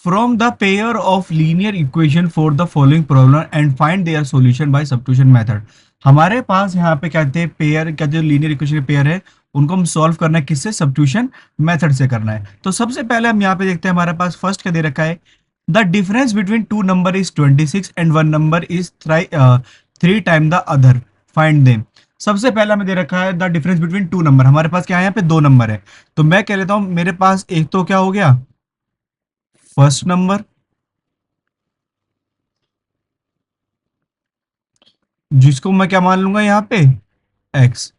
From the pair of linear equation for the following problem and find their solution bye substitution method. हमारे पास यहाँ पे कहते हैं pair का जो लीनियर इक्वेशन के पेयर है उनको हम सॉल्व करना है, किससे? सब्स्टिट्यूशन मेथड से करना है। तो सबसे पहले हम यहाँ पे देखते हैं, हमारे पास फर्स्ट क्या दे रखा है, the difference between two number is 26 and one number is three time the other, find them. सबसे पहला हमें दे रखा है the difference between two number. हमारे पास क्या है, यहाँ पे दो नंबर है। तो मैं कह लेता हूँ मेरे पास एक तो क्या हो गया, फर्स्ट नंबर, जिसको मैं क्या मान लूंगा यहाँ पे, एक्स।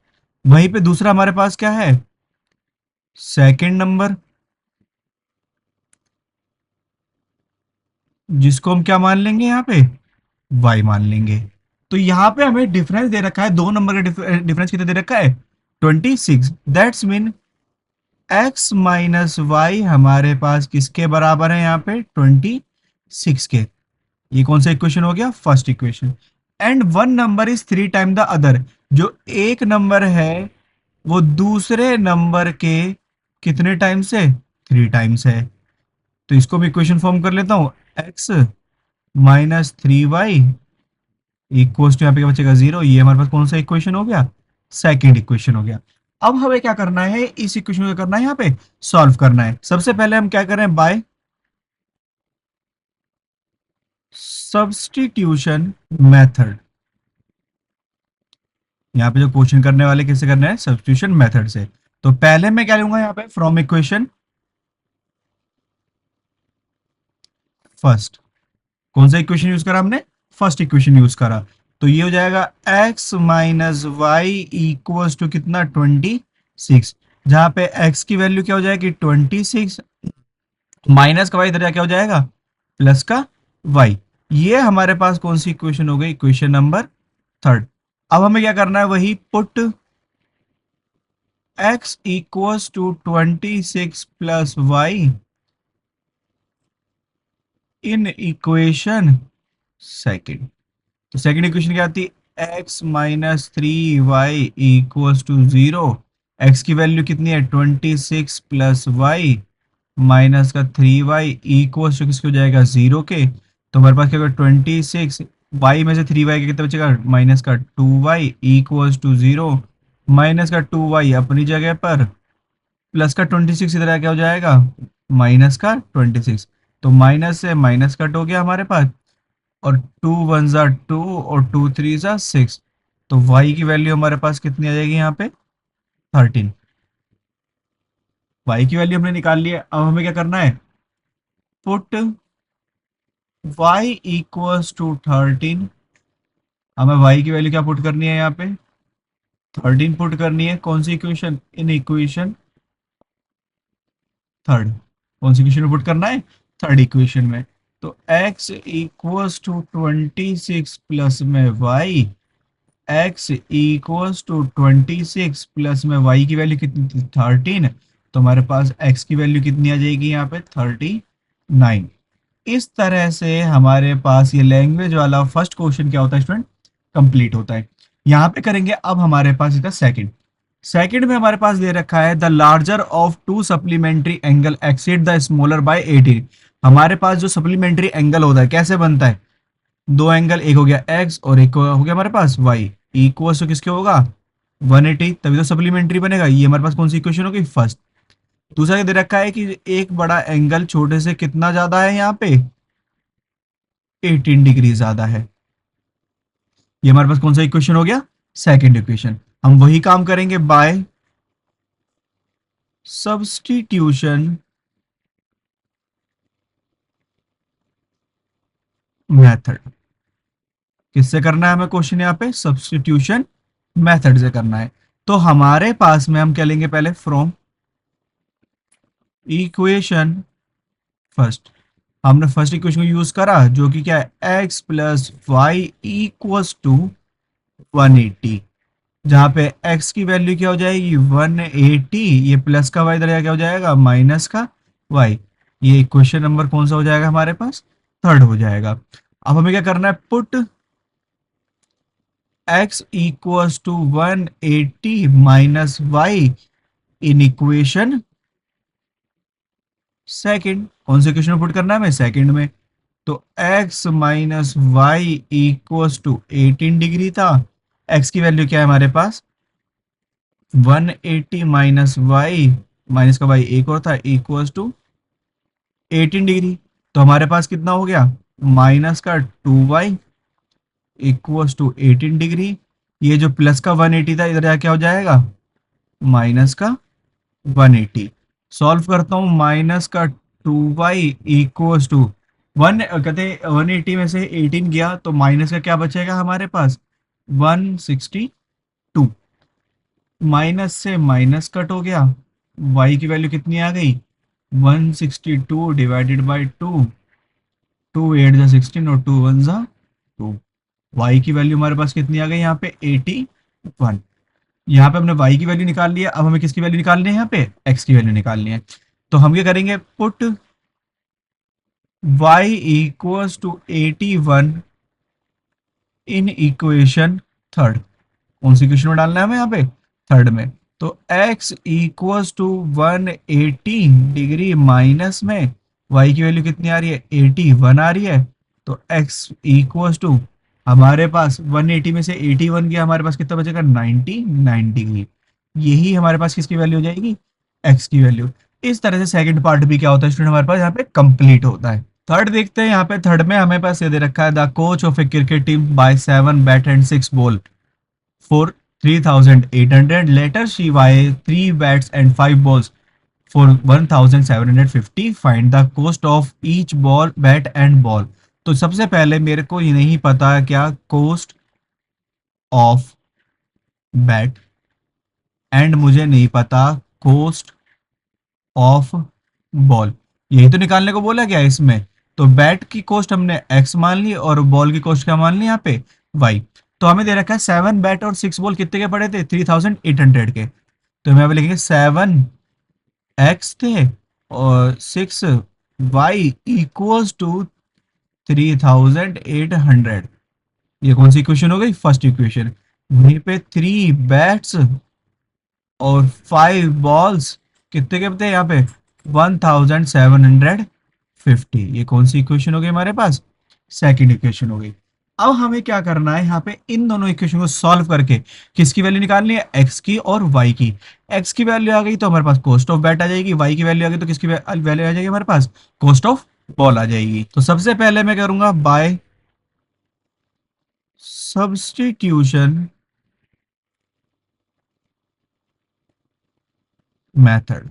वहीं पे दूसरा हमारे पास क्या है, सेकंड नंबर, जिसको हम क्या मान लेंगे यहाँ पे, वाई मान लेंगे। तो यहाँ पे हमें डिफरेंस दे रखा है, दो नंबर का डिफरेंस कितना दे रखा है, 26। That's mean x minus y हमारे पास किसके बराबर है, यहाँ पे 26 के। ये कौन सा इक्वेशन हो गया, first equation. And one number is three time the other, जो एक नंबर है वो दूसरे नंबर के कितने टाइम से, थ्री टाइम्स है। तो इसको मैं इक्वेशन फॉर्म कर लेता हूँ, x minus three y equals to यहाँ पे क्या बचेगा, जीरो। ये हमारे पास कौन सा इक्वेशन हो गया, सेकेंड इक्वेशन हो गया। अब हमें क्या करना है, इस इक्वेशन को क्या करना है, यहाँ पे सॉल्व करना है। सबसे पहले हम क्या करें, बाय सब्स्टिट्यूशन मेथड। यहाँ पे जो क्वेश्चन करने वाले किससे करना है, सब्स्टिट्यूशन मेथड से। तो पहले मैं क्या लूंगा यहाँ पे, फ्रॉम इक्वेशन फर्स्ट। कौन सा इक्वेशन यूज करा हमने, फर्स्ट इक्वेशन यूज करा। तो ये हो जाएगा x minus y equals to कितना, 26। जहां पे x की वैल्यू क्या हो जाएगी, 26, माइनस का y इधर क्या हो जाएगा, प्लस का y। ये हमारे पास कौन सी इक्वेशन हो गई, इक्वेशन नंबर थर्ड। अब हमें क्या करना है, वही put x equals to 26 plus y in equation second. तो सेकंड इक्वेशन क्या आती है, x minus three y equals to zero. X की वैल्यू कितनी है, 26 प्लस वाई माइनस का थ्री वाई इक्वल्स टू किसके हो जाएगा, जीरो के। तो हमारे पास क्या होगा, 26, वाई में से थ्री वाई का कितना बचेगा, माइनस का two y equals to zero. Minus का टू वाई अपनी जगह पर, प्लस का 26 इधर क्या हो जाएगा, माइनस का 26। तो माइनस से माइनस कट हो गया हमारे पास, और टू वन ज़ा टू और टू थ्री ज़ा सिक्स। तो y की वैल्यू हमारे पास कितनी आ जाएगी यहाँ पे, 13। y की वैल्यू हमने निकाल ली है। अब हमें क्या करना है, पुट y इक्वल्स टू 13। हमें y की वैल्यू क्या पुट करनी है, यहाँ पे 13 पुट करनी है। कौन सी इक्वेशन, इन इक्वेशन थर्ड। कौन सी इक्वेशन में पुट करना है, थर्ड इक्वेशन में। तो x इक्वल्स टू 26 प्लस में y, x equals to 26 plus में y की वैल्यू कितनी थी, 13। तो हमारे पास x की वैल्यू कितनी आ जाएगी यहाँ पे, 39। इस तरह से हमारे पास ये लैंग्वेज वाला फर्स्ट क्वेश्चन क्या होता है स्टूडेंट, कंप्लीट होता है। यहाँ पे करेंगे अब हमारे पास इसका सेकंड। सेकंड में हमारे पास दे रखा है the larger of to supplementary angle exceed the smaller by 18। हमारे पास जो सप्लीमेंट्री एंगल होता है कैसे बनता है, दो एंगल, एक हो गया एक्स और एक हो गया हमारे पास वाई, इक्वल टू किसके होगा, 180, तभी तो सप्लीमेंट्री बनेगा। ये हमारे पास कौन सी इक्वेशन होगी, फर्स्ट। दूसरा ये दे रखा है कि एक बड़ा एंगल छोटे से कितना ज्यादा है, यहाँ पे 18 डिग्री ज्यादा है। ये हमारे पास कौन सा इक्वेशन हो गया, सेकंड इक्वेशन। हम वही काम करेंगे बाय सब्स्टिट्यूशन मेथड। किससे करना है हमें क्वेश्चन, यहाँ पे सब्स्टिट्यूशन मेथड से करना है। तो हमारे पास में हम क्या लेंगे, पहले फ्रॉम इक्वेशन फर्स्ट। हमने फर्स्ट इक्वेशन को यूज करा जो कि क्या है, x plus y equals to 180। जहां पे x की वैल्यू क्या हो जाएगी, 180, ये प्लस का y इधर क्या हो जाएगा, माइनस का y। ये इक्वेशन नंबर कौन सा हो जाएगा हमारे पास, थर्ड हो जाएगा। अब हमें क्या करना है, put x equals to 180 minus y in equation second. कौन से इक्वेशन में पुट करना है हमें, सेकंड में। तो x minus y equals to 18 degree था। x की वैल्यू क्या है हमारे पास, 180 माइनस वाई, माइनस का वाई एक और था, इक्वल्स टू 18 डिग्री। तो हमारे पास कितना हो गया, माइनस का 2y इक्वल्स टू 18 डिग्री। ये जो प्लस का 180 था इधर जाके क्या हो जाएगा, माइनस का 180। सॉल्व करता हूँ, माइनस का 2y इक्वल्स टू वन, कहते 180 में से 18 गया तो माइनस का क्या बचेगा हमारे पास, 162। माइनस से माइनस कट हो गया, y की वैल्यू कितनी आ गई, 162 डिवाइडेड बाई 2, 2 8 जा 16 और 2 1 जा 2। y की वैल्यू हमारे पास कितनी आ गई यहाँ पे, 81। यहाँ पे हमने y की वैल्यू निकाल लिया, अब हमें किसकी वैल्यू निकालनी है, यहाँ पे x की वैल्यू निकालनी है। तो हम क्या करेंगे, put y equals to 81 in equation third. कौन सी इक्वेशन में डालना है हमें, यहाँ पे थर्ड में। तो x equals to 180 degree minus में y की वैल्यू कितनी आ रही है, 81 आ रही है। तो x इक्वल्स टू हमारे पास 180 में से 81 गया, हमारे पास कितना बचेगा, 99 डिग्री। यही हमारे पास किसकी वैल्यू हो जाएगी, x की वैल्यू। इस तरह से सेकंड पार्ट भी क्या होता है स्टूडेंट, हमारे पास यहाँ पे कंप्लीट होता है। थर्ड देखते हैं, यहाँ पे थर्ड में हमें पास ये दे रखा है, the coach of a cricket team buy 7 bat and 6 ball for 3,800. Later, she buy 3 bats and 5 balls for 1,750. Find the cost of each ball, bat and ball. तो सबसे पहले मेरे को ये नहीं पता क्या कोस्ट ऑफ बैट, एंड मुझे नहीं पता कोस्ट ऑफ बॉल। यही तो निकालने को बोला गया इसमें। तो बैट की कॉस्ट हमने x मान ली और बॉल की कॉस्ट क्या मान ली यहाँ पे, y। तो हमें दे रखा है 7 बैट और 6 बॉल कितने के पड़े थे, 3,800 के। तो हम यहाँ पे लिखेंगे 7 x थे और 6 y इक्वल्स टू 3,800। ये कौन सी इक्वेशन हो गई, फर्स्ट इक्वेशन। वहीं पे 3 बैट्स और 5 बॉल्स कितने के थे यहाँ पे, 1,750। ये कौन सी इक्वेशन हो गई हमारे पास, सेकंड इक्वेशन हो गई। अब हमें क्या करना है, यहाँ पे इन दोनों इक्वेशन को सॉल्व करके किसकी वैल्यू निकालनी है, x की और y की। x की वैल्यू आ गई तो हमारे पास कॉस्ट ऑफ बैट आ जाएगी, y की वैल्यू आ गई तो किसकी वैल्यू आ जाएगी हमारे पास, कॉस्ट ऑफ बॉल आ जाएगी। तो सबसे पहले मैं करूंगा बाय सब्सटीट्यूशन मेथड।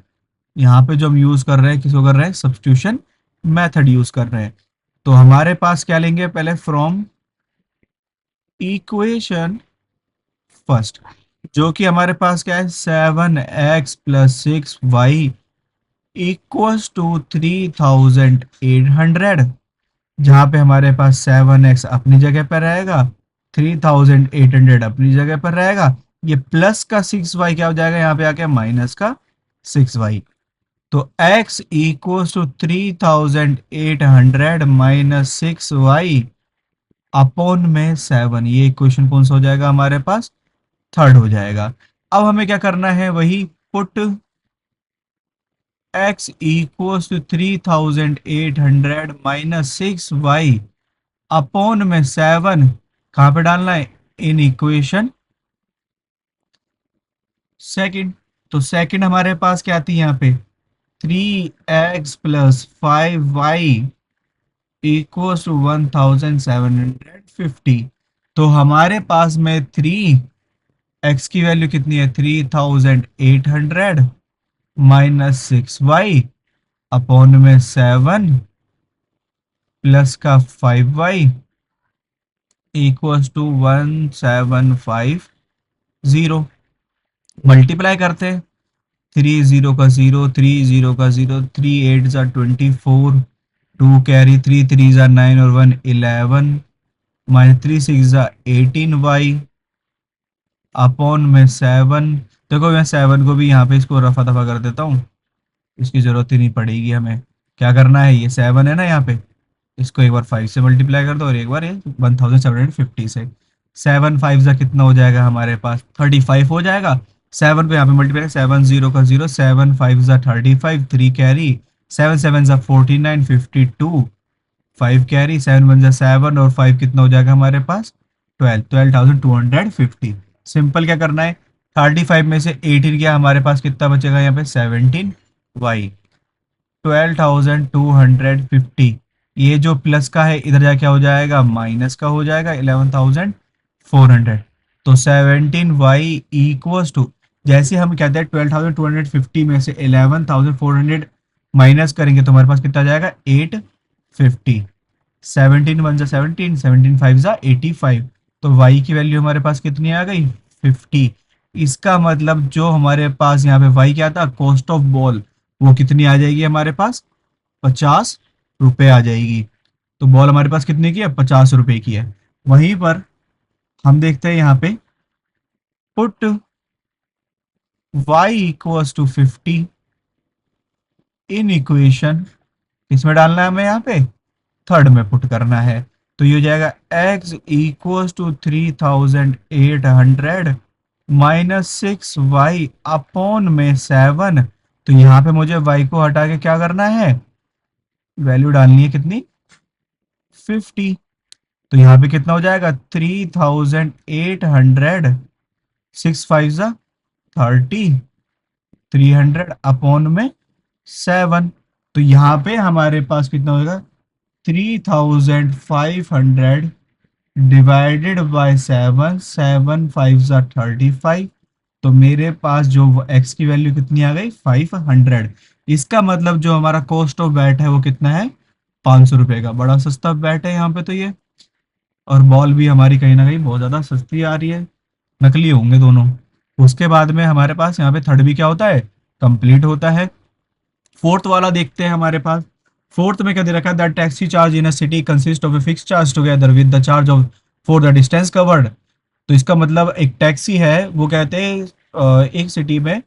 यहाँ पे जो हम यूज कर रहे हैं, किसको कर रहे हैं, सब्स्टिट्यूशन मेथड यूज कर रहे हैं। तो हमारे पास क्या लेंगे, पहले फ्रॉम इक्वेशन फर्स्ट, जो कि हमारे पास क्या है, 7x plus 6y equals to 3,800। जहाँ पे हमारे पास 7x अपनी जगह पर रहेगा, 3,800 अपनी जगह पर रहेगा। ये प्लस का 6y क्या हो जाएगा, यहाँ पे आके माइनस का 6y। तो x equals to 3,800 minus 6y upon में 7। ये इक्वेशन कौन सा हो जाएगा हमारे पास, थर्ड हो जाएगा। अब हमें क्या करना है, वही put x equals to 3,800 minus 6y upon में 7 कहाँ पे डालना है, इन इक्वेशन सेकंड। तो सेकंड हमारे पास क्या आती है यहाँ पे, 3x plus 5y equals to 1,750। तो हमारे पास में 3x की वैल्यू कितनी है, 3,800 माइनस 6y अपॉन में 7 प्लस का 5y इक्वल्स टू 1,750। मल्टीप्लाई करते हैं, 3 0 का 0, 3 0 का 0, 3 8 जा 24, 2 कैरी, 3 3 जा 9 और 1 11, माइनस 3 6 जा 18y अपॉन में 7। देखो मैं 7 को भी यहाँ पे इसको रफा दफा कर देता हूँ, इसकी जरूरत ही नहीं पड़ेगी हमें। क्या करना है, ये 7 है ना यहाँ पे, इसको एक बार 5 से मल्टीप्लाई कर दो और एक बार ये 1,750 से। 7 5 जा कितना हो जाएगा हमारे पास, 35 हो जाएगा। 7 को यहाँ पे मल्टीप्लाई, 7 0 का 0, 7 5 जा 35, 3 कैरी 7 7 जा 49, 52, 5 कैरी, 7 1 जा 7 और 5 कितना हो जाएगा हमारे पास 12, 12,250। सिंपल क्या करना है, 35 में से 18 गया, हमारे पास कितना बचेगा यहाँ पे 17 वाई, 12,250। ये जो प्लस का है इधर जाके क्या हो जाएगा, माइनस का हो जाएगा, 11,400। तो 17 वाई इक्वल्स टू, जैसे हम कहते हैं 12,250 में से 11,400 माइनस करेंगे तो हमारे पास कितना आ जाएगा 850। 17 वन जा 17, 17 फाइव जा 85। तो वाई की वैल्यू हमारे पास कितनी आ गई 50। इसका मतलब जो हमारे पास यहाँ पे वाई क्या था, कॉस्ट ऑफ बॉल, वो कितनी आ जाएगी हमारे पास 50 रुपए आ जाएगी। तो बॉल हमारे पास कितने की है, 50 रुपए की है। वहीं पर हम देखते हैं यहाँ पे, put y equals to 50 in equation, किसमें डालना है हमें यहाँ पे, थर्ड में पुट करना है। तो ये हो जाएगा x equals to 3,800 minus 6y upon में 7। तो यहाँ पे मुझे y को हटा के क्या करना है, वैल्यू डालनी है कितनी 50। तो यहाँ पे कितना हो जाएगा 3,800, 6 5 जा 30, 300 अपॉन में 7। तो यहाँ पे हमारे पास कितना होगा 3,500 डिवाइडेड बाय 7, 7 5 जा 35। तो मेरे पास जो x की वैल्यू कितनी आ गई 500। इसका मतलब जो हमारा कॉस्ट ऑफ बैट है वो कितना है 500 रुपए का। बड़ा सस्ता बैट है यहाँ पे तो ये। और बॉल भी हमारी कहीं ना कहीं बहुत ज़्यादा सस्ती आ रही है, नकली होंगे दोनों। उसके बाद में हमारे पास यहाँ पे थर्ड भी क्या होता है, कंप्लीट होता है। फोर्थ वाला देखते हैं हमारे पास। फोर्थ में क्या दे रखा है, the taxi charge in a city consist of a fix charge together with the charge of for the distance covered. तो इसका मतलब एक टैक्सी है, वो कहते हैं एक सिटी में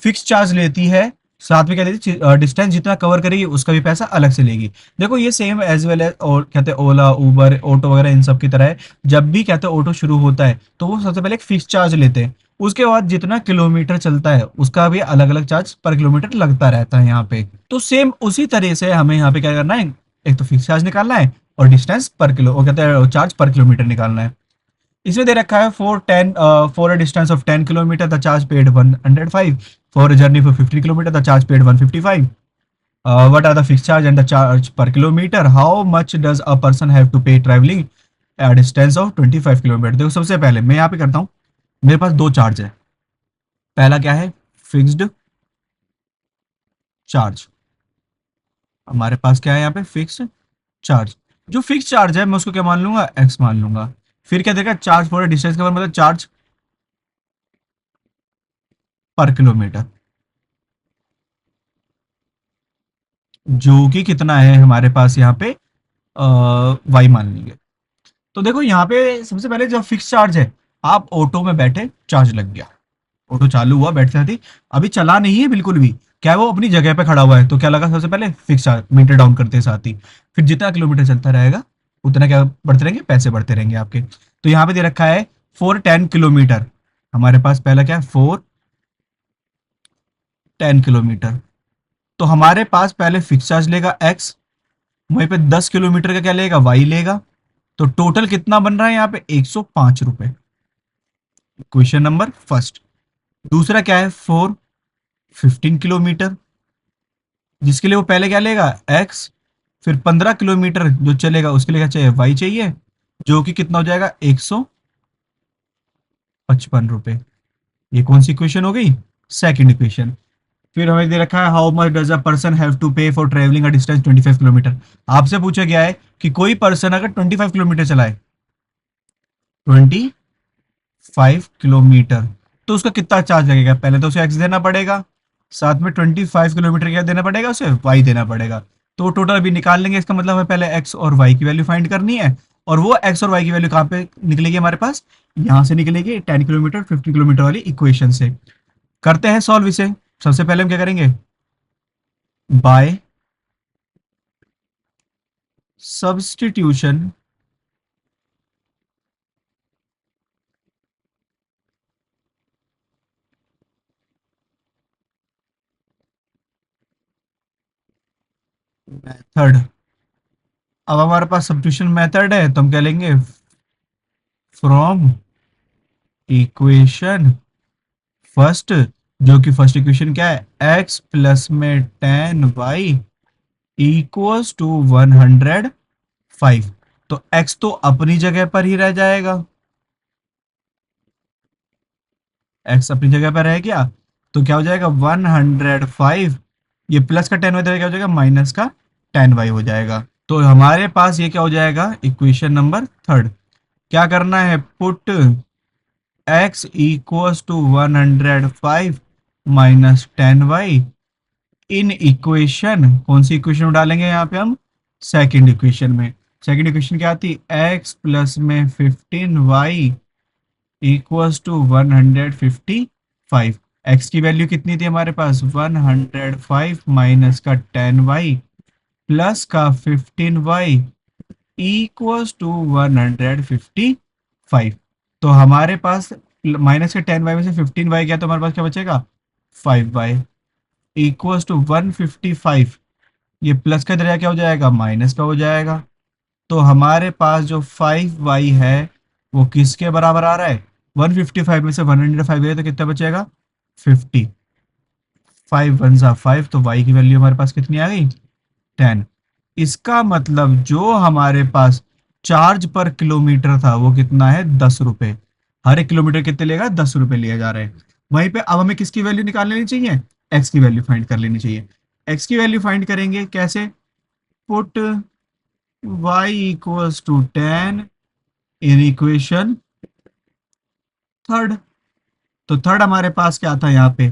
फिक्स चार्ज लेती है, साथ में क्या देती है डिस्टेंस जितना कवर करेगी उसका भी पैसा अलग से लेगी। देखो ये सेम एज वेल एज और कहते हैं ओला उबर ऑटो वगैरह इन सब की तरह है। जब भी कहते हैं ऑटो शुरू होता है तो वो सबसे पहले एक फिक्स चार्ज लेते हैं, उसके बाद जितना किलोमीटर चलता है उसका भी अलग अलग चार्ज पर किलोमीटर लगता रहता है यहाँ पे। तो सेम उसी तरह से हमें यहाँ पे क्या करना है, एक तो फिक्स चार्ज निकालना है और डिस्टेंस पर किलो, वो कहते हैं चार्ज पर किलोमीटर निकालना है। इसमें दे रखा है for a distance of 10 kilometre the charge paid 105, for a journey for 50 kilometre the charge paid 155। What are the fixed charge and the charge per kilometer? How much does a person have to pay traveling a distance of 25 kilometre? देखो सबसे पहले मैं यहाँ पे करता हूँ, मेरे पास दो चार्ज है। पहला क्या है, फिक्स्ड चार्ज। हमारे पास क्या है यहाँ पे, फिक्स्ड चार्ज। जो फिक्स चार्ज है मैं उसको क्या मान लूंगा, एक्स मान लूंगा। फिर क्या देगा, चार्ज फॉर डिस्टेंस का मतलब चार्ज पर किलोमीटर, जो कि कितना है हमारे पास यहाँ पे वाई मान लेंगे। तो देखो यहाँ पे सबसे पहले जो फिक्स चार्ज है, आप ऑटो में बैठे चार्ज लग गया, ऑटो चालू हुआ बैठते साथ ही, अभी चला नहीं है बिल्कुल भी, क्या है वो अपनी जगह पे खड़ा हुआ है, तो क्या लगा सबसे पहले फिक्स चार्ज, मीटर डाउन करते हैं साथ ही। फिर जितना किलोमीटर चलता रहेगा उतना क्या बढ़ते रहेंगे, पैसे बढ़ते रहेंगे आपके। तो यहाँ पे दे रखा है 4 10 किलोमीटर। हमारे पास पहला क्या है 4 10 किलोमीटर। तो हमारे पास पहले फिक्स चार्ज लेगा एक्स, वहीं पे 10 किलोमीटर का क्या लेगा, वाई लेगा। तो टोटल कितना बन रहा है यहाँ पे 105 रुपए। Question number first. दूसरा क्या है 4 15 किलोमीटर, जिसके लिए वो पहले क्या लेगा एक्स, फिर 15 किलोमीटर जो चलेगा उसके लिए क्या चाहिए, वाई चाहिए, जो कि कितना हो जाएगा 155 रुपए। ये कौन सी इक्वेशन हो गई, सेकंड इक्वेशन। फिर हमें दे रखा है how much does a person have to pay for travelling a distance 25 kilometre. आपसे पूछा गया है कि कोई पर्सन अगर 25 किलोमीटर चलाए, 25 किलोमीटर, तो उसका कितना चार्ज लगेगा, पहले तो उसे एक्स देना पड़ेगा, साथ में 25 किलोमीटर क्या देना पड़ेगा, उसे वाई देना पड़ेगा। तो वो टोटल अभी निकाल लेंगे, इसका मतलब हमें पहले एक्स और वाई की वैल्यू फाइंड करनी है। और वो एक्स और वाई की वैल्यू कहाँ पे निकलेगी हमारे पास, यहाँ से निकलेगी 10 किलोमीटर 50 किलोमीटर वाली इक्वेशन से। करते हैं सॉल्व इसे। सबसे पहले हम क्या करेंगे, बाय सब्सटीट्यूशन मेथड। अब हमारे पास सब्स्टिट्यूशन मेथड है तो हम क्या लेंगे, फ्रॉम इक्वेशन फर्स्ट, जो कि फर्स्ट इक्वेशन क्या है, एक्स प्लस में टेन वाई इक्वल्स टू 105। तो x तो अपनी जगह पर ही रह जाएगा, x अपनी जगह पर रह गया, तो क्या हो जाएगा 105, ये प्लस का 10 वाई क्या हो जाएगा, माइनस का 10 वाई हो जाएगा। तो हमारे पास ये क्या हो जाएगा, इक्वेशन नंबर थर्ड। क्या करना है, put x equals to 105 minus 10 y in equation, कौन सी इक्वेशन में डालेंगे यहाँ पे हम, सेकंड इक्वेशन में। सेकंड इक्वेशन क्या आती है, x प्लस में 15y इक्वल्स टू 155। x की वैल्यू कितनी थी हमारे पास, 105 माइनस का 10y प्लस का 15y इक्वल्स टू 155। तो हमारे पास माइनस के 10y में से 15y गया तो हमारे पास क्या बचेगा, 5y इक्वल्स टू 155। ये प्लस का जरिया क्या हो जाएगा, माइनस का हो जाएगा। तो हमारे पास जो 5y है वो किसके बराबर आ रहा है, 155 में से 105 गए तो कितना बचेगा, 50। 5 वन जा 5, तो y की वैल्यू हमारे पास कितनी आ गई, 10। इसका मतलब जो हमारे पास चार्ज पर किलोमीटर था वो कितना है, 10 रुपए। हर एक किलोमीटर कितने लेगा, 10 रुपए लिया जा रहा है। वहीं पे अब हमें किसकी वैल्यू निकाल लेनी चाहिए, एक्स की वैल्यू फाइंड कर लेनी चाहिए। एक्स की वैल्यू फाइंड करेंगे कैसे, put y equals to 10 in equation third. तो थर्ड हमारे पास क्या था यहाँ पे,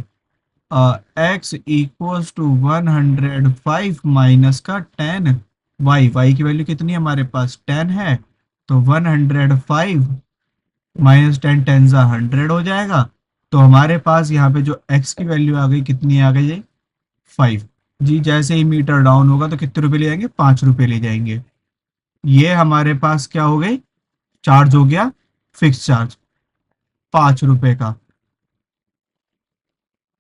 एक्स इक्वल्स टू 105 माइनस का 10 वाई की वैल्यू कितनी है हमारे पास, 10 है। तो 105 माइनस 10, 10 जा 100 हो जाएगा। तो हमारे पास यहाँ पे जो एक्स की वैल्यू आ गई, कितनी आ गई है, 5। जी जैसे ही मीटर डाउन होगा तो कितने रुपए ले जाएंगे, 5 रुपए ले जाएंगे। ये हमारे पास क्या हो गई, चार्ज हो गया, फिक्स चार्ज 5 रुपए का।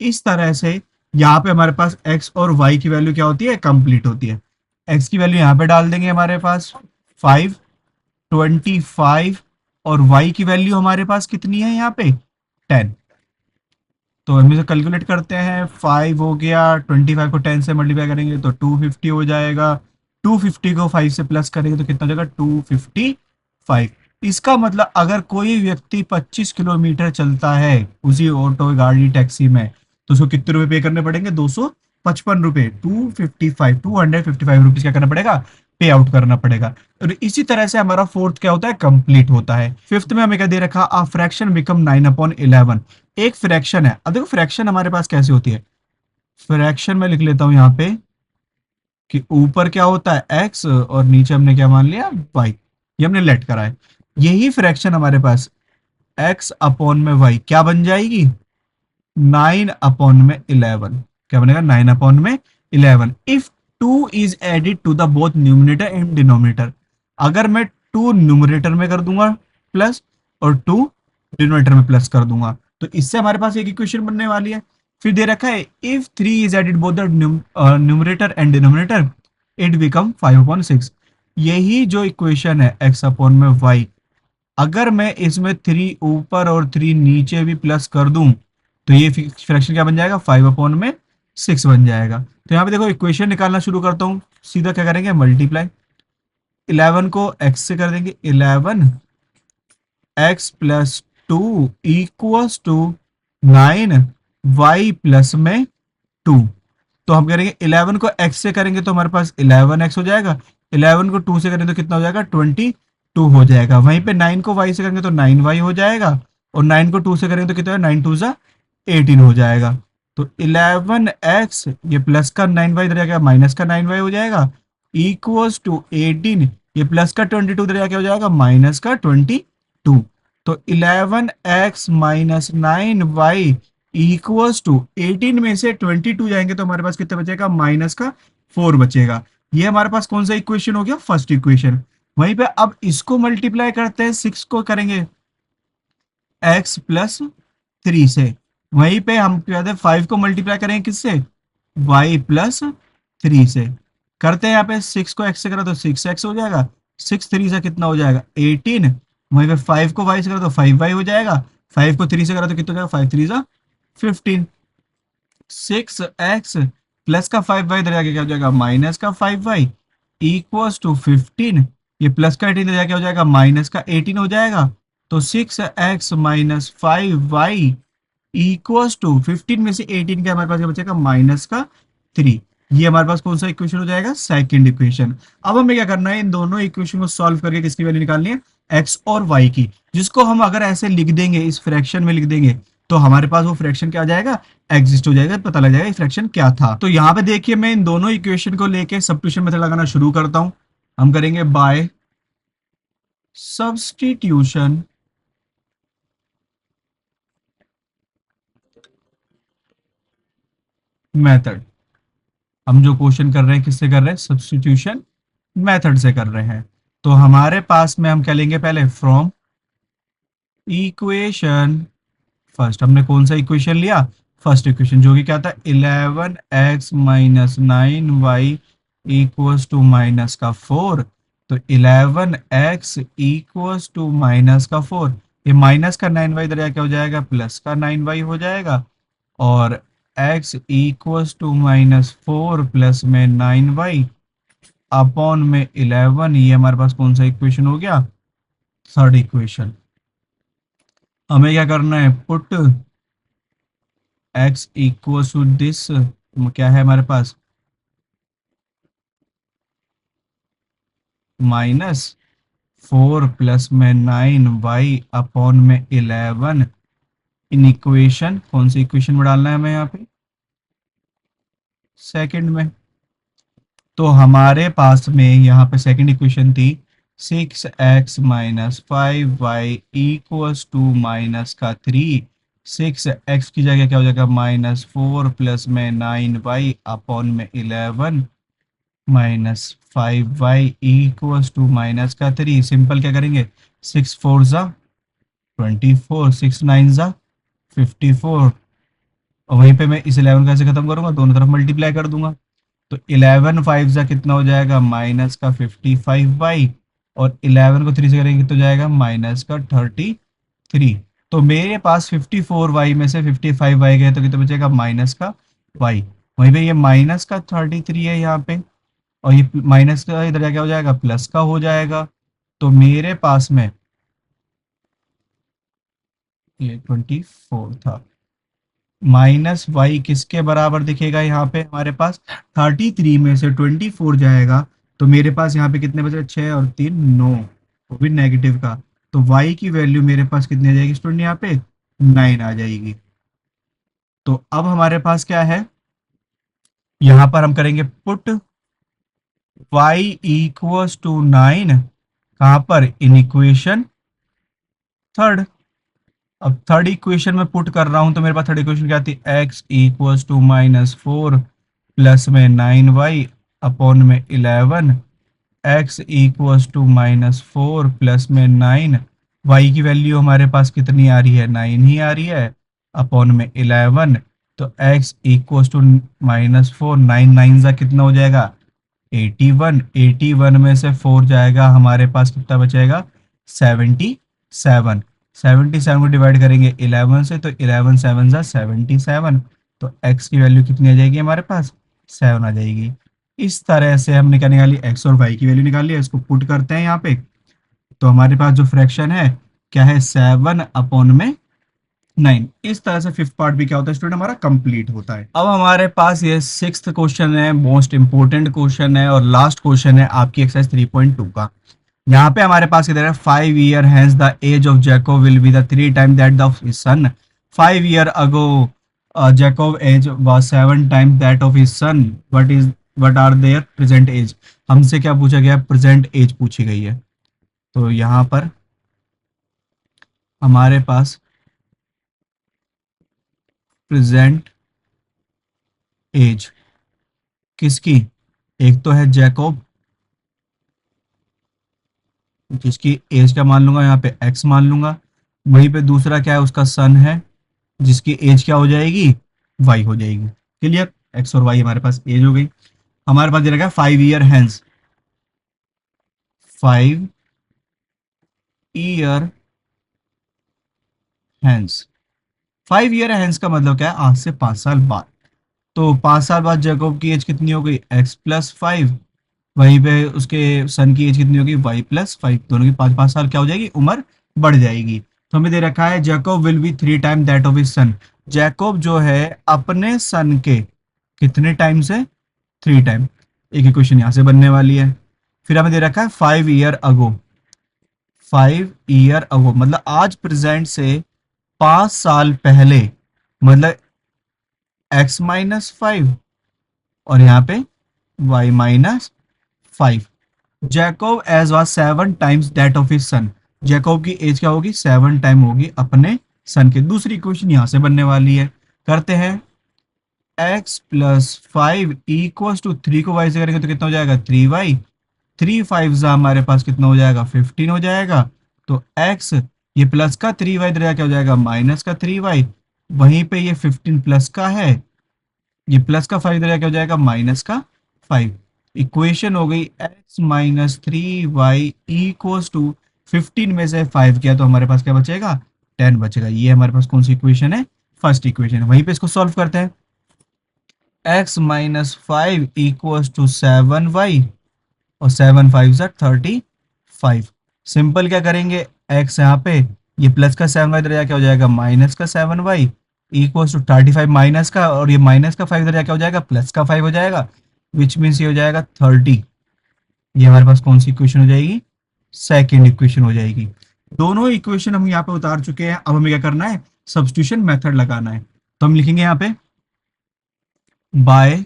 इस तरह से यहाँ पे हमारे पास x और y की वैल्यू क्या होती है, कंप्लीट होती है। x की वैल्यू यहाँ पे डाल देंगे हमारे पास 5, 25, और y की वैल्यू हमारे पास कितनी है यहाँ पे, 10। तो हम इसे कैलकुलेट करते हैं, 5 हो गया, 25 को 10 से मल्टीप्लाई करेंगे तो 250 हो जाएगा। 250 को 5 से प्लस करेंगे तो कितना हो जाएगा, 255। इसका मतलब अगर कोई व्यक्ति 25 किलोमीटर चलता है उसी ऑटो गाड़ी टैक्सी में, तो उसको कितने रुपए पे करने पड़ेंगे, 255 रुपए, 255 रुपीज क्या करना पड़ेगा, पे आउट करना पड़ेगा। और इसी तरह से हमारा फोर्थ क्या होता है, कंप्लीट होता है। फिफ्थ में हमें क्या दे रखा, अ फ्रैक्शन बिकम 9/11। एक फ्रैक्शन है, अब देखो फ्रैक्शन हमारे पास कैसे होती है। फ्रैक्शन में लिख लेता हूं यहाँ पे कि ऊपर क्या होता है x और नीचे हमने क्या मान लिया, y। ये हमने लेट करा है। यही फ्रैक्शन हमारे पास x अपॉन में y क्या बन जाएगी, 9/11। क्या बनेगा, 9/11 if 2 is added to the both numerator and denominator. अगर मैं 2 न्यूमरेटर में कर दूंगा प्लस, और 2 डिनोमिनेटर में प्लस कर दूंगा, तो इससे हमारे पास एक इक्वेशन बनने वाली है। फिर दे रखा है if 3 is added both the numerator and denominator it become 5/6। यही जो इक्वेशन है x अपॉन में y, अगर मैं इसमें 3 ऊपर और 3 नीचे भी प्लस कर दूं तो ये फ्रैक्शन क्या बन जाएगा, 5/6 बन जाएगा। तो यहाँ पे देखो इक्वेशन निकालना शुरू करता हूँ, सीधा क्या करेंगे, मल्टीप्लाई। 11 को x से कर देंगे, 11x plus 2 equals to 9y plus में 2। तो हम करेंगे 11 को x से करेंगे तो हमारे पास 11x हो जाएगा, 11 को 2 से करेंगे तो कितना हो जाएगा, 22 हो जाएगा। वहीं पे 9 को y से करेंगे तो 9y हो जाएगा, और 9 को 2 से करेंगे तो कितना है, 9 2 जा 18 हो जाएगा। तो 11x, ये प्लस का 9y इधर जाएगा, माइनस का 9y हो जाएगा, इक्वल्स टू 18, ये प्लस का 22 इधर जाके हो जाएगा, माइनस का 22। तो 11x minus 9y equals to 18 में से 22 जाएंगे तो हमारे पास कितना बचेगा, माइनस का 4 बचेगा। ये हमारे पास कौन सा इक्वेशन हो गया, फर्स्ट इक्वेशन। वहीं पे अब इसको मल्टीप्लाई करते हैं, 6 को करेंगे x प्लस 3 से। वहीं पे हम क्या है, 5 को मल्टीप्लाई करेंगे किससे, y प्लस 3 से। करते हैं यहाँ पे 6 को x से करा तो 6x हो जाएगा, 6 3 से कितना हो जाएगा 18, वहीं पे 5 को y से करा तो 5y हो जाएगा, 5 को 3 से करा तो कितना हो जाएगा 5 3 जा 15, 6x प्लस का 5y इधर जाके क्या हो जाएगा माइनस का 5y इक्वल्स टू 15, ये प्लस का 18 इधर जाके हो जाएगा माइनस का 18 हो जाएगा, तो 6x minus 5y equals to 15 में से 18 का हमारे पास क्या बचेगा माइनस का 3। ये हमारे पास कौन सा इक्वेशन हो जाएगा सेकंड इक्वेशन। अब हमें क्या करना है इन दोनों इक्वेशन को सॉल्व करके किसकी वैल्यू निकालनी है x और y की, जिसको हम अगर ऐसे लिख देंगे इस फ्रैक्शन में लिख देंगे तो हमारे पास वो फ्रैक्शन क्या आ जाएगा एग्जिस्ट हो जाएगा, पता लग जाएगा ये फ्रैक्शन क्या था। तो यहाँ पे देखिए मैं इन दोनों इक्वेशन को लेके सब्स्टिट्यूशन मेथड लगाना शुरू करता हूं। हम करेंगे बाय सब्स्टिट्यूशन मेथड। हम जो क्वेश्चन कर रहे हैं किससे कर रहे हैं सब्स्टिट्यूशन मेथड से कर रहे हैं। तो हमारे पास में हम क्या लेंगे पहले फ्रॉम इक्वेशन, फर्स्ट हमने कौन सा इक्वेशन लिया फर्स्ट इक्वेशन जो कि क्या था 11x minus 9y equals to minus का 4। तो 11x इक्वल्स टू माइनस का 4, ये माइनस का 9y इधर क्या हो जाएगा प्लस का 9y हो जाएगा, और x equals to minus 4 plus में 9y अपॉन में 11, ये हमारे पास कौन सा इक्वेशन हो गया थर्ड इक्वेशन। हमें क्या करना है put x equal to this, क्या है हमारे पास माइनस 4 प्लस में 9y अपॉन में 11, इन इक्वेशन कौन सी इक्वेशन में डालना है हमें यहाँ पे सेकंड में। तो हमारे पास में यहाँ पे सेकंड इक्वेशन थी 6x minus 5y equals to minus का 3, 6x की जगह क्या हो जाएगा माइनस 4 प्लस में 9y अपॉन में 11 minus 5y equals to minus का 3। सिंपल क्या करेंगे 6 4 जा 24, 6 9 जा 54, और वहीं पे मैं इस 11 कैसे खत्म करूंगा दोनों तरफ मल्टीप्लाई कर दूंगा। तो 11 5 जा कितना हो जाएगा माइनस का 55y, और 11 को 3 से करेंगे तो जाएगा माइनस का 33। तो मेरे पास 54y में से 55y गए तो कितना बचेगा माइनस का y, वहीं पे ये माइनस का 33 है यहाँ पे, और ये माइनस का इधर क्या हो जाएगा प्लस का हो जाएगा। तो मेरे पास में ये 24 था, माइनस वाई किसके बराबर दिखेगा यहाँ पे हमारे पास 33 में से 24 जाएगा, तो मेरे पास यहाँ पे कितने बचे 6 और 3 9, वो भी नेगेटिव का। तो y की वैल्यू मेरे पास कितनी आ जाएगी स्टूडेंट यहाँ पे 9 आ जाएगी। तो अब हमारे पास क्या है यहाँ पर हम करेंगे पुट y इक्वल्स टू 9 कहाँ पर इन इक्वेशन थर्ड। अब थर्ड इक्वेशन में पुट कर रहा हूं तो मेरे पास थर्ड इक्वेशन क्या थी x equals to minus 4 plus में 9y अपॉन में 11, x equals to minus 4 plus में 9, y की वैल्यू हमारे पास कितनी आ रही है 9 ही आ रही है अपॉन में 11। तो x इक्वल्स टू माइनस 4, 9 9 जा कितना हो जाएगा 81, 81 में से 4 जाएगा हमारे पास कितना बचेगा 77, 77 को डिवाइड करेंगे 11 से तो 11 7 जा 77, तो x की वैल्यू कितनी आ जाएगी हमारे पास 7 आ जाएगी। इस तरह से हमने क्या निकाली x और y की वैल्यू निकाली है, इसको पुट करते हैं यहाँ पे। तो हमारे पास जो फ्रैक्शन है क्या है 7 अपॉन में 9। इस तरह से फिफ्थ पार्ट भी क्या होता है स्टूडेंट हमारा कंप्लीट होता है। अब हमारे पास ये सिक्स्थ क्वेश्चन है, मोस्ट इंपोर्टेंट क्वेश्चन है और लास्ट क्वेश्चन है आपकी एक्सरसाइज 3.2 का। यहाँ पे हमारे पास इधर है 5 year has the age of Jacob will be the 3 time that of his son. 5 year ago Jacob age was 7 time that of his son, what are their present age. हमसे क्या पूछा गया प्रेजेंट एज पूछी गई है। तो यहाँ पर हमारे पास प्रेजेंट एज किसकी, एक तो है जैकोब जिसकी एज क्या मान लूंगा यहाँ पे x मान लूंगा, वहीं पे दूसरा क्या है उसका सन है जिसकी एज क्या हो जाएगी y हो जाएगी। क्लियर, x और y हमारे पास एज हो गई। हमारे पास दे रखा है 5 year hence, 5 year hence. 5 year hence का मतलब क्या है, आज से 5 साल बाद। तो 5 साल बाद जैकब की एज कितनी हो गई, x+5। वहीं पे उसके सन की एज कितनी होगी, y+5। दोनों की 5 5 साल क्या हो जाएगी, उम्र बढ़ जाएगी। तो हमें दे रखा है Jacob will be 3 time that of his sun. Jacob जो है अपने सन के कितने टाइम से, 3 टाइम। एक इक्वेशन यहाँ से बनने वाली है। फिर हमें दे रखा है 5 ईयर अगो। 5 ईयर अगो मतलब आज प्रेजेंट से 5 साल पहले, मतलब x-5 और यहाँ पे y-5। Jacob age was 7 times that of his son. Jacob की एज क्या होगी, 7 टाइम होगी अपने सन के। दूसरी इक्वेशन यहाँ से बनने वाली है, करते हैं। x+5 इक्वल्स टू 3 को y से करेंगे तो कितना हो जाएगा, 3y। 3 5 हमारे पास कितना हो जाएगा, 15 हो जाएगा। तो x, ये प्लस का 3y इधर क्या हो जाएगा, माइनस का 3y। वहीं पे ये 15 प्लस का है, ये प्लस का 5 इधर क्या हो जाएगा, माइनस का 5। इक्वेशन हो गई x-3y इक्वल्स टू 15 में से 5 किया तो हमारे पास क्या बचेगा, 10 बचेगा। ये हमारे पास कौन सी इक्वेशन है, फर्स्ट इक्वेशन। वहीं पे इसको सॉल्व करते हैं। x-5 इक्वल्स टू 7y और 7 5 = 35। सिंपल क्या करेंगे, x यहाँ पे, ये प्लस का 7y इधर क्या हो जाएगा, माइनस का 7y इक्वल्स टू 35 माइनस का, और ये माइनस का 5 इधर क्या हो जाएगा, प्लस का 5 हो जाएगा, विच मीन्स ये हो जाएगा 30। ये हमारे पास कौन सी इक्वेशन हो जाएगी, सेकेंड इक्वेशन हो जाएगी। दोनों इक्वेशन हम यहाँ पे उतार चुके हैं। अब हमें क्या करना है, सब्स्टिट्यूशन मेथड लगाना है। तो हम लिखेंगे यहाँ पे बाय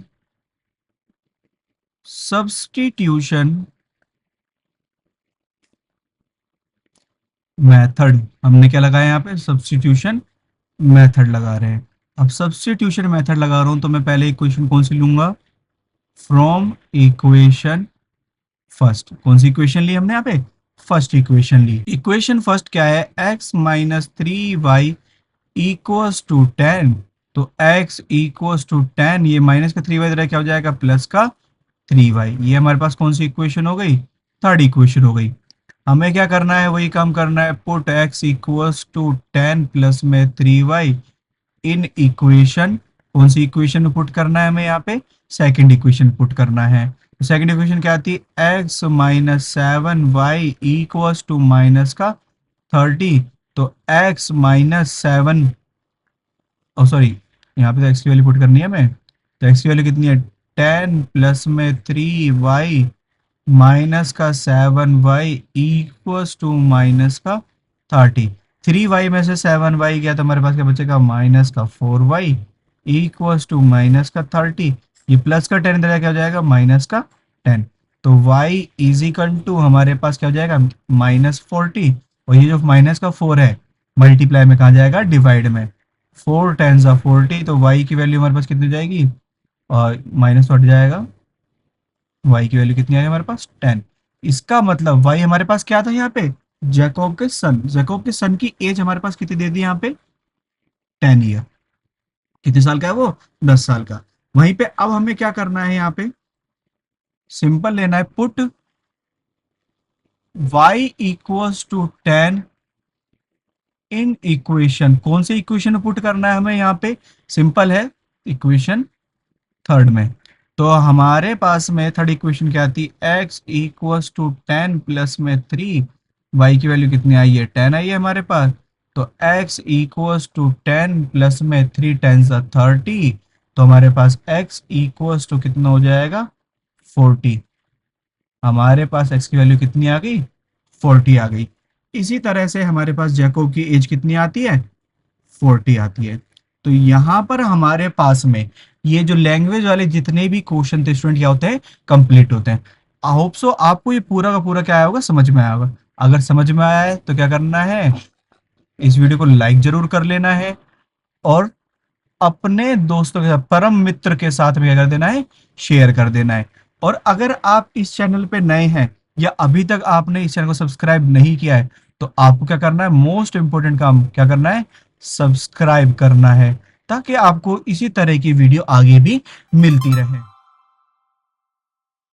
सब्स्टिट्यूशन मेथड। हमने क्या लगाया यहाँ पे, सब्स्टिट्यूशन मेथड लगा रहे हैं। अब सब्स्टिट्यूशन मेथड लगा रहा हूं तो मैं पहले इक्वेशन कौन सी लूंगा, फ्रॉम इक्वेशन फर्स्ट। कौन सी इक्वेशन ली हमने यहाँ पे, फर्स्ट इक्वेशन ली। इक्वेशन फर्स्ट क्या है, x-3y इक्वल्स टू 10। तो x इक्वल्स टू 10, ये माइनस का 3y इधर क्या हो जाएगा, प्लस का 3y। ये हमारे पास कौन सी इक्वेशन हो गई, थर्ड इक्वेशन हो गई। हमें क्या करना है, वही काम करना है, put x equals to 10 plus में 3y इन इक्वेशन। कौन सी इक्वेशन में पुट करना है हमें यहाँ पे, सेकंड इक्वेशन पुट करना है। तो सेकंड इक्वेशन क्या आती है, x-7y इक्वल्स टू माइनस का 30। तो x-7, ओ सॉरी, यहाँ पे तो x की वैल्यू पुट करनी है हमें। तो x की वैल्यू कितनी है, 10 प्लस में 3y माइनस का 7y इक्वल्स टू माइनस का 30। 3y में से 7y गया तो हमारे पास क्या बचेगा, माइनस का 4y इक्वल्स टू माइनस का 30। ये प्लस का 10 इधर क्या हो जाएगा, माइनस का 10। तो y इज इक्वल टू हमारे पास क्या हो जाएगा, -40। और ये जो माइनस का 4 है, मल्टीप्लाई में कहा जाएगा, डिवाइड में। 4 10 40, तो y की वैल्यू हमारे पास कितनी हो जाएगी, और माइनस हट जाएगा, y की वैल्यू कितनी आई हमारे पास, 10। इसका मतलब y हमारे पास क्या था यहाँ पे, जैकब के सन। जैकब के सन की एज हमारे पास कितनी दे दी यहाँ पे, 10 ईयर। कितने साल का है वो, 10 साल का। वहीं पे अब हमें क्या करना है, यहाँ पे सिंपल लेना है, put y equals to 10 in equation. कौन सी इक्वेशन में पुट करना है हमें यहाँ पे, सिंपल है, इक्वेशन थर्ड में। तो हमारे पास में थर्ड इक्वेशन क्या आती है, x इक्वल्स टू 10 प्लस में 3, y की वैल्यू कितनी आई है, 10 आई है हमारे पास। तो x इक्वल्स टू 10 प्लस में 3 10 30। तो हमारे पास x इक्वल्स टू कितना हो जाएगा, 40। हमारे पास x की वैल्यू कितनी आ गई, 40 आ गई। इसी तरह से हमारे पास जैकोब की एज कितनी आती है, 40 आती है। तो यहाँ पर हमारे पास में ये जो लैंग्वेज वाले जितने भी क्वेश्चन थे स्टूडेंट, क्या होते हैं, कंप्लीट होते हैं। आई होप सो आपको ये पूरा का पूरा क्या आया होगा, समझ में आया होगा। अगर समझ में आया है तो क्या करना है, इस वीडियो को लाइक जरूर कर लेना है, और अपने दोस्तों के साथ, परम मित्र के साथ भी क्या कर देना है, शेयर कर देना है। और अगर आप इस चैनल पे नए हैं या अभी तक आपने इस चैनल को सब्सक्राइब नहीं किया है, तो आपको क्या करना है, मोस्ट इंपोर्टेंट काम क्या करना है, सब्सक्राइब करना है, ताकि आपको इसी तरह की वीडियो आगे भी मिलती रहे।